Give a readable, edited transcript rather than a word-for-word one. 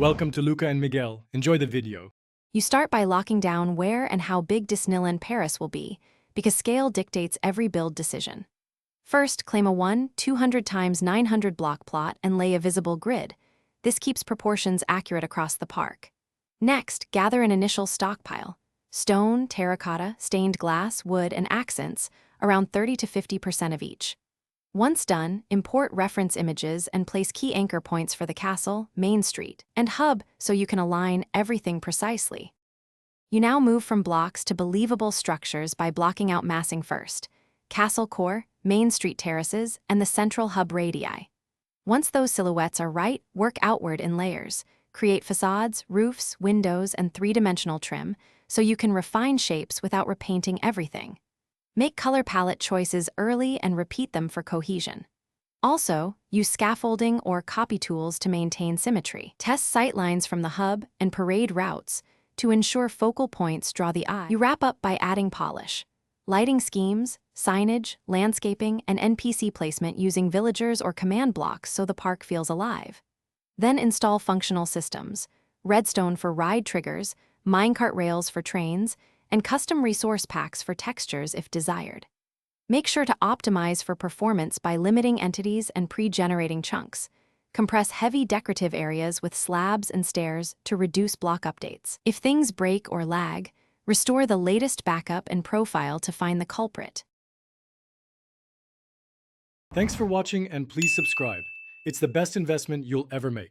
Welcome to Luca and Miguel. Enjoy the video. You start by locking down where and how big Disneyland Paris will be, because scale dictates every build decision. First, claim a 200 times 900 block plot and lay a visible grid. This keeps proportions accurate across the park. Next, gather an initial stockpile: stone, terracotta, stained glass, wood, and accents, around 30 to 50% of each. Once done, import reference images and place key anchor points for the castle, Main Street, and hub so you can align everything precisely. You now move from blocks to believable structures by blocking out massing first: castle core, Main Street terraces, and the central hub radii. Once those silhouettes are right, work outward in layers. Create facades, roofs, windows, and three-dimensional trim so you can refine shapes without repainting everything. Make color palette choices early and repeat them for cohesion. Also, use scaffolding or copy tools to maintain symmetry. Test sightlines from the hub and parade routes to ensure focal points draw the eye. You wrap up by adding polish. Lighting schemes, signage, landscaping, and NPC placement using villagers or command blocks so the park feels alive. Then install functional systems: redstone for ride triggers, minecart rails for trains, and custom resource packs for textures if desired. Make sure to optimize for performance by limiting entities and pre-generating chunks. Compress heavy decorative areas with slabs and stairs to reduce block updates. If things break or lag, restore the latest backup and profile to find the culprit. Thanks for watching and please subscribe. It's the best investment you'll ever make.